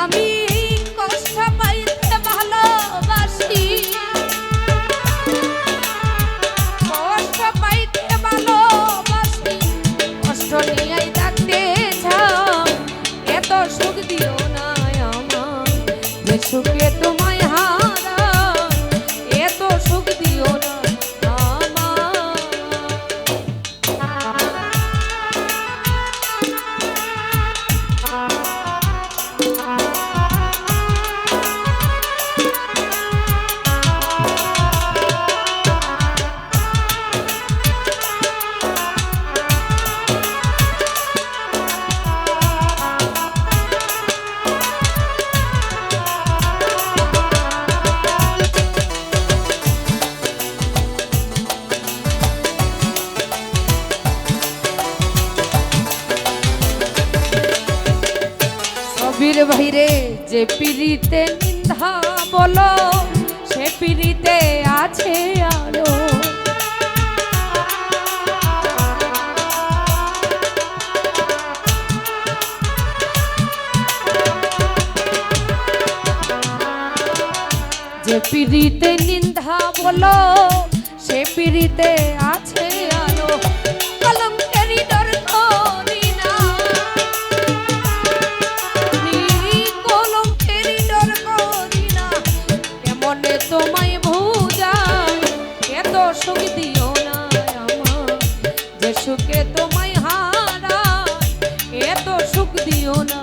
আমি কষ্ট পাইতে ভালোবাসি, কষ্ট পাইতে ভালোবাসি, কষ্ট নিয়ে থাকতে চাও, এত সুখ দিও না আমায়, যে সুখে তোমায় হারাই, এত সুখ দিও না। বীর ভাইরে যে পিরিতে নিন্দা বলো, সে পিরিতে আছে আলো, যে পিরিতে নিন্দা বলো, সে পিরিতে আছে আলো, কলঙ্কেরই ডর করি না, তোমায় ভুজাই, এত সুখ দিও না আমায়, যে সুখে তোমায় হারাই, এত সুখ দিও না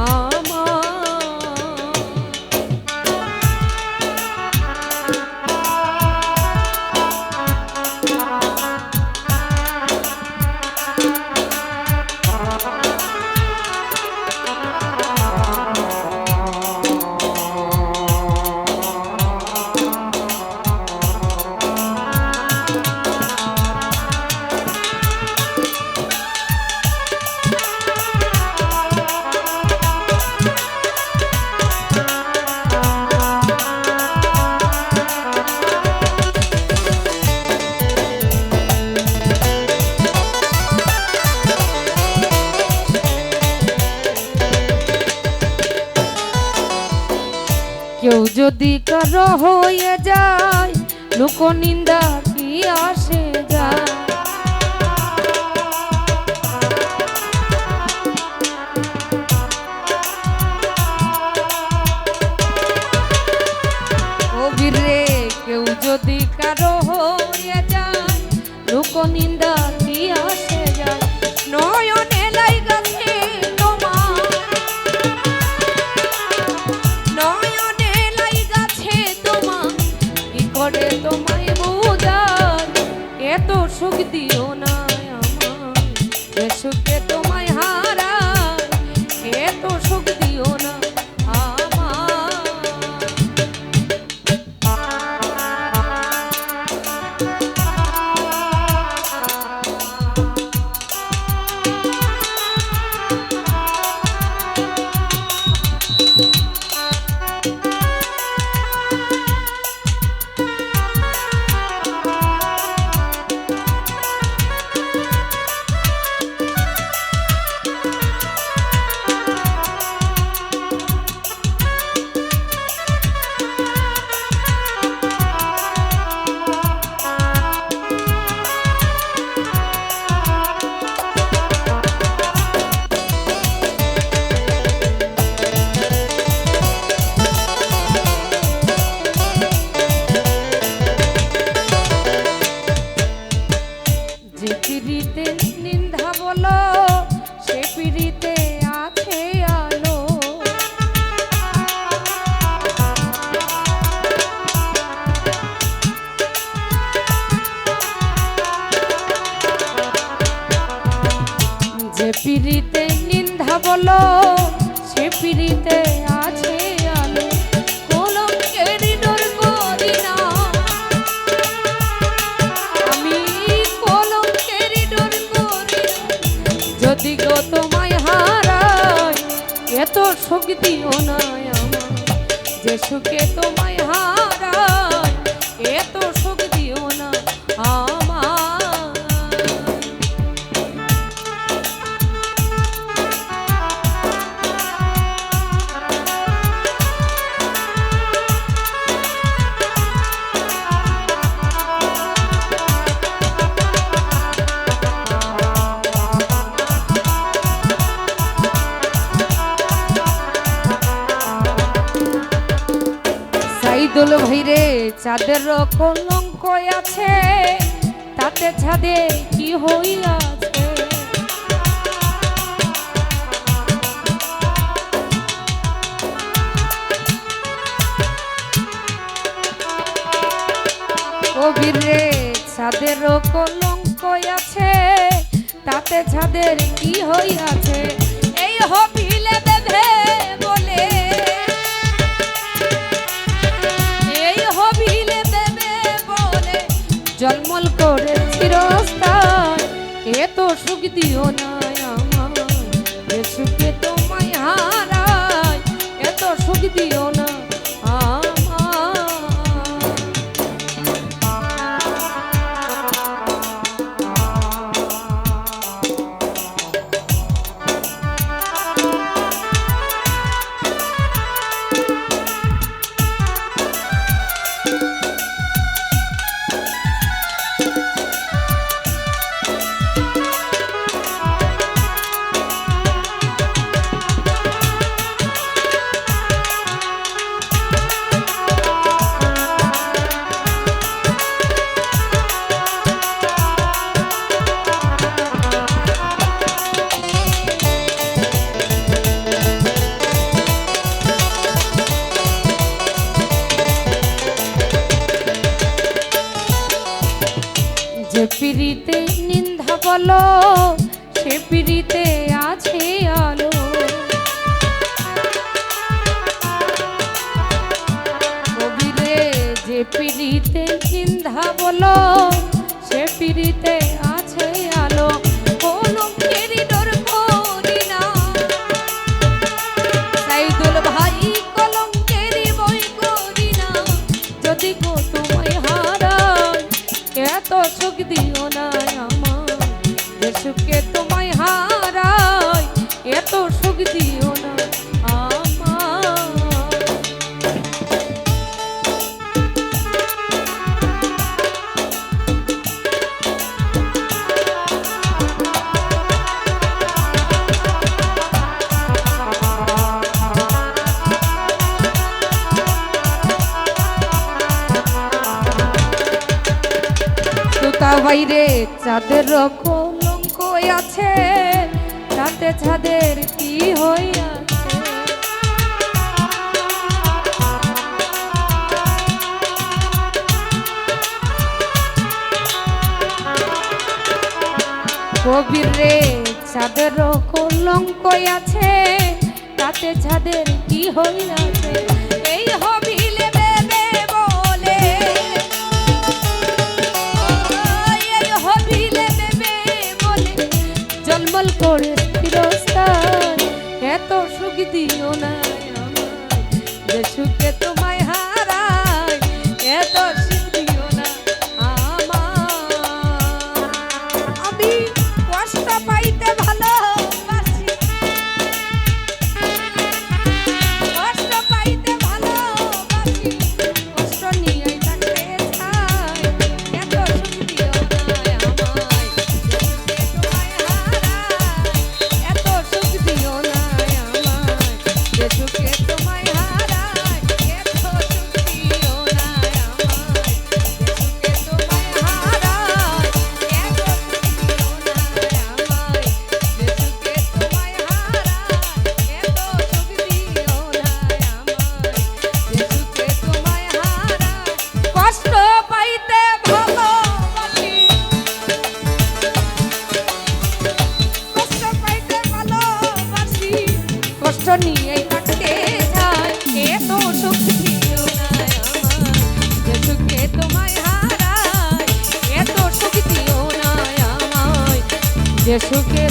আমায়। কেউ যদি কারো হয়ে যায়, লোক নিন্দা কি আসে যায়, কবির রে কেউ যদি কারো হয়ে যায়, লোক নিন্দা কি আসে যায়, নয়নে লাইগাছে তোমার, নয়নে লাইগাছে তোমার, কি করে তোমায় বুঝাই, এত সুখ দিও না আমায়, যে সুখে তোমায় হারাই, এত সুখ দিও না পিরিতে নিন্দা বলো, সে পিরিতে আছে আলো, যে পিরিতে নিন্দা বলো, সে পিরিতে আছে আলো, কলঙ্কেরই ডর করি না, আমি কলঙ্কেরই ডর করি না, যদি গো তোমায় হারাই, এত সুখ দিও না আমায়, যে সুখে তোমায় হারাই, এত সুখ দিও না আমায়। সাইদুল ভাইরে চাঁদের কলঙ্ক আছে, তাতে ছাদে কি হইয়াছে। কবির রে ছাদের কলঙ্ক আছে, তাতে ছাদের কি হইয়াছে। এই হবিলে বেঁধে বলে, এই হবিলে বেঁধে বলে জলমল করে চিরস্থান। এত সুখ দিও না আমার, এ সুখে তোমায় হারাই। এত সুখ দিও না যে পিড়িতে নিন্দা বলো, সে পিড়িতে আছে আলো। কবিরে যে পিড়িতে নিন্দা বলো, সে পিড়িতে আছে আলো। কলঙ্কেরই ডর করি না সাইদুল ভাই, কলঙ্কেরই বই করি না। যদি গো তোমায় হারাই, এত সুখ দিও না আমার, যে সুখে তোমায় হারাই। এত সুখ দিও না আমার। তোতা বাইরে চাঁদের কলঙ্ক আছে, তাতে ছাদের কি হইয়াছে। কবির রে চাঁদের কলঙ্ক আছে, তাতে ছাদের কি হইয়াছে। এই হবিলে বেবে বলে, এই হবিলে বেবে বলে জলমল করে চিরস্থান। এত সুখ দিও না আমার, যে সুখে তোমায় হারাই। এত সুখ দিও না আমার। আমি কষ্ট পাইতে ভালোবাসি, কষ্ট পাইতে ভালোবাসি, কষ্ট নিয়ে থাকতে চাই। এত সুখ দিও না আমায়, যে তোমায় হারাই। এত সুখ দিও না আমায়, যে সুখে তোমায় হারাই। এত সুখ দিও না আমায়, যে সুখে তোমায় হারাই। এত সুখ দিও না আমায়, যে সুখে তোমায় হারাই। এত সুখ দিও না আমায়, যে সুখে তোমায় হারাই। কষ্ট পাইতে ভালোবাসি, কষ্ট পাইতে ভালোবাসি, কষ্ট নিয়েই থাকতে চাই। এত সুখ দিও না আমায়, যে সুখে তোমায় হারাই। এত সুখ দিও না আমায়, যে সুখে